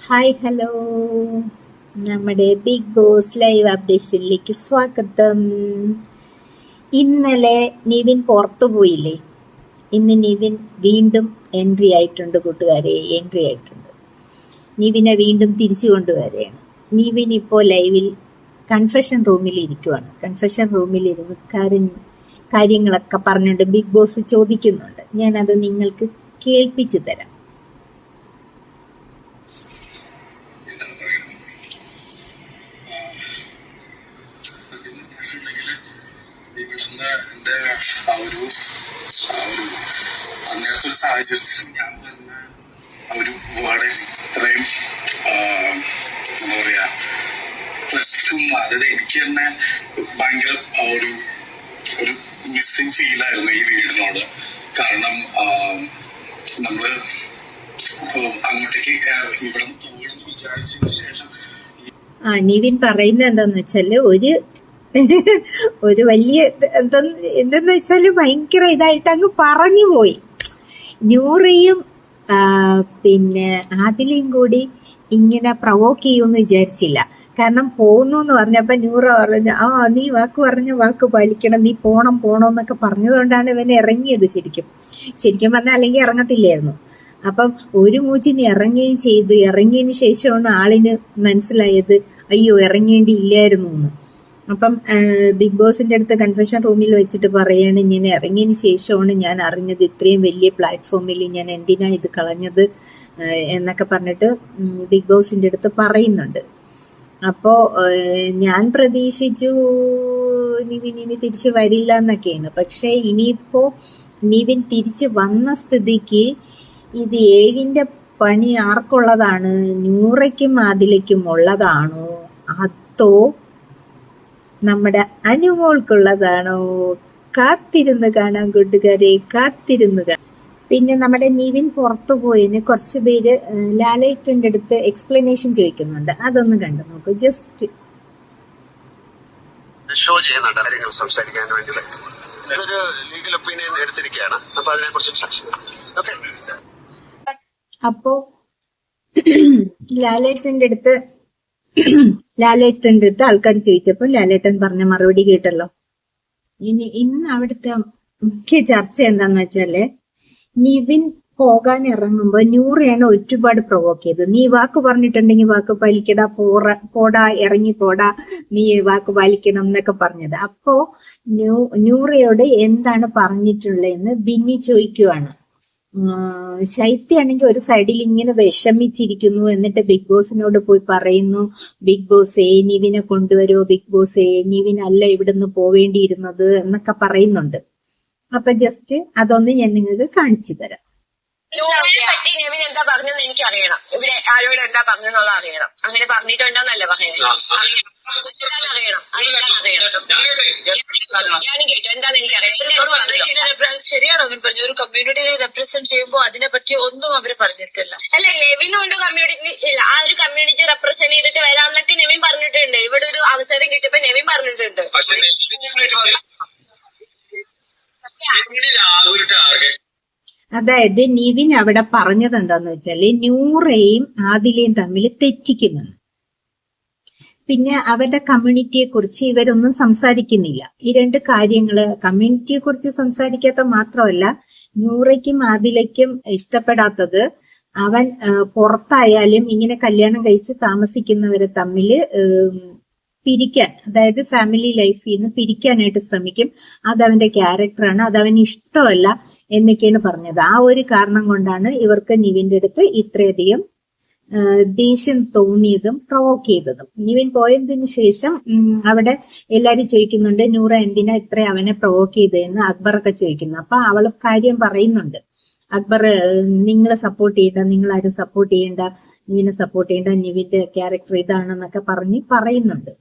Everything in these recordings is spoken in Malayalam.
ഹായ് ഹലോ, നമ്മുടെ ബിഗ് ബോസ് ലൈവ് അപ്ഡേഷനിലേക്ക് സ്വാഗതം. ഇന്നലെ നിവിൻ പുറത്തു പോയില്ലേ? ഇന്ന് നിവിൻ വീണ്ടും എൻട്രി ആയിട്ടുണ്ട് കൂട്ടുകാരെ, എൻട്രി ആയിട്ടുണ്ട്. നിവിനെ വീണ്ടും തിരിച്ചു കൊണ്ടുവരികയാണ്. നിവിൻ ഇപ്പോൾ ലൈവിൽ കൺഫെഷൻ റൂമിൽ ഇരിക്കുവാണ്. കൺഫെഷൻ റൂമിൽ ഇരുന്ന് കാര്യങ്ങളൊക്കെ പറഞ്ഞുകൊണ്ട് ബിഗ് ബോസ് ചോദിക്കുന്നുണ്ട്. ഞാനത് നിങ്ങൾക്ക് കേൾപ്പിച്ചു തരാം. എന്റെ അന്നേരത്തെ ഒരു സാഹചര്യത്തിൽ ഞാൻ പറഞ്ഞ ഒരു വേർഡ് ഇത്രയും എന്താ പറയാ പ്രശ്നം, അതായത് എനിക്ക് തന്നെ ഭയങ്കര ഒരു മിസ്സിങ് ഫീലായിരുന്നു ഈ വീടിനോട്. കാരണം നമ്മള് അങ്ങോട്ടേക്ക് ഇവിടെ നിന്ന് പോകണമെന്ന് വിചാരിച്ചതിന് ശേഷം നിവിൻ പറയുന്നത് എന്താന്ന് വെച്ചാല് ഒരു വലിയ എന്തെന്ന് വെച്ചാല് ഭയങ്കര ഇതായിട്ട് അങ്ങ് പറഞ്ഞു പോയി. നൂറയും പിന്നെ ആദിലയും കൂടി ഇങ്ങനെ പ്രവോക്ക് ചെയ്യുമെന്ന് വിചാരിച്ചില്ല. കാരണം പോകുന്നു എന്ന് പറഞ്ഞപ്പോ നൂറ പറഞ്ഞു, നീ വാക്ക് പാലിക്കണം, നീ പോണോന്നൊക്കെ പറഞ്ഞതുകൊണ്ടാണ് ഇവൻ ഇറങ്ങിയത്. ശരിക്കും പറഞ്ഞാൽ അല്ലെങ്കിൽ ഇറങ്ങത്തില്ലായിരുന്നു. അപ്പം ഒരു മൂച്ചിന് ഇറങ്ങുകയും ചെയ്ത്, ഇറങ്ങിയതിന് ശേഷമാണ് ആളിന് മനസ്സിലായത് അയ്യോ ഇറങ്ങേണ്ടിയില്ലായിരുന്നു എന്ന്. അപ്പം ബിഗ് ബോസിന്റെ അടുത്ത് കൺഫെഷൻ റൂമിൽ വെച്ചിട്ട് പറയാണ്, ഇങ്ങനെ ഇറങ്ങിയതിന് ശേഷമാണ് ഞാൻ അറിഞ്ഞത് ഇത്രയും വലിയ പ്ലാറ്റ്ഫോമിൽ ഞാൻ എന്തിനാ ഇത് കളഞ്ഞത് എന്നൊക്കെ പറഞ്ഞിട്ട് ബിഗ് ബോസിന്റെ അടുത്ത് പറയുന്നുണ്ട്. അപ്പോ ഞാൻ പ്രതീക്ഷിച്ചു നിവിൻ ഇനി തിരിച്ചു വരില്ല എന്നൊക്കെയാണ്. പക്ഷെ ഇനിയിപ്പോ നിവിൻ തിരിച്ചു വന്ന സ്ഥിതിക്ക് ഇത് 7ന്റെ പണി ആർക്കുള്ളതാണ്? നൂറയ്ക്കും ആദിലയ്ക്കും ഉള്ളതാണോ അതോ നമ്മുടെ അനുമോൾക്കുള്ളതാണോ? കാത്തിരുന്ന് കാണാം കൂട്ടുകാരെ, കാത്തിരുന്ന് കാണാം. പിന്നെ നമ്മുടെ നിവിൻ പുറത്തു പോയതിന് കുറച്ച് പേര് ലാലേട്ടന്റെ അടുത്ത് എക്സ്പ്ലനേഷൻ ചോദിക്കുന്നുണ്ട്. അതൊന്ന് കണ്ടു നോക്കൂ. ജസ്റ്റ് ഷോ ചെയ്യുന്നുണ്ട്, കാര്യങ്ങൾ സംസാരിക്കാൻ വേണ്ടി ഇതൊരു ലീഗൽ ഒപ്പീനിയൻ എടുത്തിരിക്കുകയാണ്. അപ്പൊ അതിനെ കുറിച്ച് അപ്പോ ലാലേട്ടന്റെ അടുത്ത് ആൾക്കാർ ചോദിച്ചപ്പോ ലാലേട്ടൻ പറഞ്ഞ മറുപടി കേട്ടല്ലോ. ഇന്ന് അവിടുത്തെ മുഖ്യ ചർച്ച എന്താന്ന് വെച്ചാല്, നിവിൻ പോകാൻ ഇറങ്ങുമ്പോ നൂറയാണ് ഒരുപാട് പ്രൊവോക്ക് ചെയ്തത്. നീ വാക്ക് പറഞ്ഞിട്ടുണ്ടെങ്കിൽ വാക്ക് പാലിക്കടാ, പോടാ, ഇറങ്ങി പോടാ, നീ വാക്ക് പാലിക്കണം എന്നൊക്കെ പറഞ്ഞത്. അപ്പോ നൂറയോട് എന്താണ് പറഞ്ഞിട്ടുള്ളതെന്ന് ബിന്നി ചോദിക്കുവാണ്. ശൈത്യാണെങ്കിൽ ഒരു സൈഡിൽ ഇങ്ങനെ വിഷമിച്ചിരിക്കുന്നു. എന്നിട്ട് ബിഗ് ബോസിനോട് പോയി പറയുന്നു, ബിഗ് ബോസേ നിവിനെ കൊണ്ടുവരോ, ബിഗ് ബോസേ നിവിൻ അല്ല ഇവിടുന്ന് പോവേണ്ടിയിരുന്നത് എന്നൊക്കെ പറയുന്നുണ്ട്. അപ്പൊ ജസ്റ്റ് അതൊന്ന് ഞാൻ നിങ്ങൾക്ക് കാണിച്ചു തരാം. നെവിൻ എന്താ പറഞ്ഞെന്ന് എനിക്ക് അറിയണം. ഇവിടെ ആരോട് എന്താ പറഞ്ഞെന്നുള്ളത് അറിയണം. അങ്ങനെ പറഞ്ഞിട്ടുണ്ടെന്നല്ലേ പറയുന്നത്? അറിയണം. ഞാനും കേട്ടു. എന്താന്ന് എനിക്കറിയാം. ശരിയാണോ അവർ പറഞ്ഞു? ഒരു കമ്മ്യൂണിറ്റിയെ റെപ്രസെന്റ് ചെയ്യുമ്പോൾ അതിനെ പറ്റി ഒന്നും അവർ പറഞ്ഞിട്ടില്ല. അല്ല, നെവിൻ കൊണ്ട് കമ്മ്യൂണിറ്റി ഇല്ല. ആ ഒരു കമ്മ്യൂണിറ്റി റെപ്രസെന്റ് ചെയ്തിട്ട് വരാമെന്നൊക്കെ നെവിൻ പറഞ്ഞിട്ടുണ്ട്. ഇവിടെ ഒരു അവസരം കിട്ടിയപ്പോ നെവിൻ പറഞ്ഞിട്ടുണ്ട്. അതായത് നിവിൻ അവിടെ പറഞ്ഞത് എന്താന്ന് വെച്ചാല് നൂറയും ആദിലയും തമ്മിൽ തെറ്റിക്കുമെന്ന്. പിന്നെ അവരുടെ കമ്മ്യൂണിറ്റിയെ കുറിച്ച് ഇവരൊന്നും സംസാരിക്കുന്നില്ല. ഈ രണ്ട് കാര്യങ്ങള്, കമ്മ്യൂണിറ്റിയെ കുറിച്ച് സംസാരിക്കാത്ത മാത്രമല്ല, നൂറയ്ക്കും ആദിലയ്ക്കും ഇഷ്ടപ്പെടാത്തത് അവൻ പുറത്തായാലും ഇങ്ങനെ കല്യാണം കഴിച്ച് താമസിക്കുന്നവരെ തമ്മില് പിരിക്കാൻ, അതായത് ഫാമിലി ലൈഫിൽ നിന്ന് പിരിക്കാനായിട്ട് ശ്രമിക്കും. അതവന്റെ ക്യാരക്ടറാണ്, അതവന് ഇഷ്ടമല്ല എന്നൊക്കെയാണ് പറഞ്ഞത്. ആ ഒരു കാരണം കൊണ്ടാണ് ഇവർക്ക് നിവിന്റെ അടുത്ത് ഇത്രയധികം ദേഷ്യം തോന്നിയതും പ്രൊവോക്ക് ചെയ്തതും. നിവിൻ പോയതിനു ശേഷം അവിടെ എല്ലാരും ചോദിക്കുന്നുണ്ട്, നൂറ എന്തിനാ ഇത്ര അവനെ പ്രൊവോക്ക് ചെയ്തതെന്ന് അക്ബറൊക്കെ ചോദിക്കുന്നു. അപ്പൊ അവള് കാര്യം പറയുന്നുണ്ട്. അക്ബർ, നിങ്ങളെ സപ്പോർട്ട് ചെയ്യണ്ട, നിങ്ങൾ ആരും സപ്പോർട്ട് ചെയ്യണ്ട, നിവിനെ സപ്പോർട്ട് ചെയ്യണ്ട, നിവിന്റെ ക്യാരക്ടർ ഇതാണെന്നൊക്കെ പറയുന്നുണ്ട്.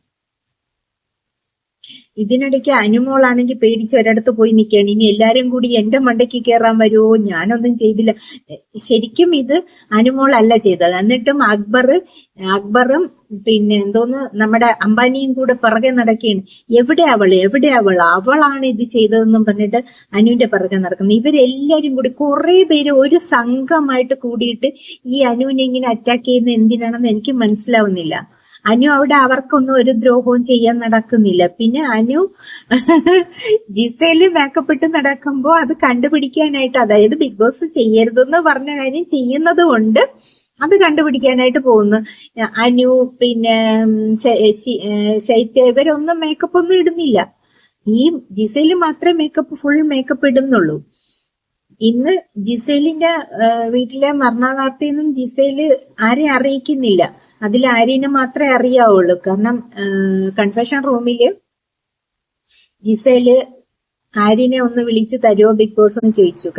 ഇതിനിടയ്ക്ക് അനുമോളാണെങ്കിൽ പേടിച്ച് ഒരിടത്ത് പോയി നിൽക്കുകയാണ്. ഇനി എല്ലാരും കൂടി എന്റെ മണ്ടയ്ക്ക് കയറാൻ വരുമോ, ഞാനൊന്നും ചെയ്തില്ല. ശരിക്കും ഇത് അനുമോളല്ല ചെയ്തത്. എന്നിട്ടും അക്ബറും പിന്നെ എന്തോന്ന് നമ്മുടെ അംബാനിയും കൂടെ പിറകെ നടക്കുകയാണ്. എവിടെ അവളാണ് ഇത് ചെയ്തതെന്നും പറഞ്ഞിട്ട് അനുവിന്റെ പിറകെ നടക്കുന്നത്. ഇവരെല്ലാരും കൂടി കുറെ പേര് ഒരു സംഘമായിട്ട് കൂടിയിട്ട് ഈ അനുവിനെ ഇങ്ങനെ അറ്റാക്ക് ചെയ്യുന്നത് എന്തിനാണെന്ന് എനിക്ക് മനസ്സിലാവുന്നില്ല. അനു അവിടെ അവർക്കൊന്നും ഒരു ദ്രോഹവും ചെയ്യാൻ നടക്കുന്നില്ല. പിന്നെ അനു ജിസേല് മേക്കപ്പ് ഇട്ട് നടക്കുമ്പോ അത് കണ്ടുപിടിക്കാനായിട്ട്, അതായത് ബിഗ് ബോസ് ചെയ്യരുതെന്ന് പറഞ്ഞ കാര്യം ചെയ്യുന്നത് കൊണ്ട് അത് കണ്ടുപിടിക്കാനായിട്ട് പോകുന്നു. അനു പിന്നെ ശൈത്യ ഇവരൊന്നും മേക്കപ്പ് ഒന്നും ഇടുന്നില്ല. ഈ ജിസേല് മാത്രമേ ഫുൾ മേക്കപ്പ് ഇടുന്നുള്ളൂ. ഇന്ന് ജിസേലിന്റെ വീട്ടിലെ മരണവാർത്തയൊന്നും ജിസേല് ആരെയും അറിയിക്കുന്നില്ല. അതിൽ ആര്യനെ മാത്രമേ അറിയാവുള്ളൂ. കാരണം കൺഫെഷൻ റൂമില് ജിസേല് ആര്യനെ ഒന്ന് വിളിച്ച് തരുമോ ബിഗ് ബോസ് എന്ന് ചോദിച്ചു. കാരണം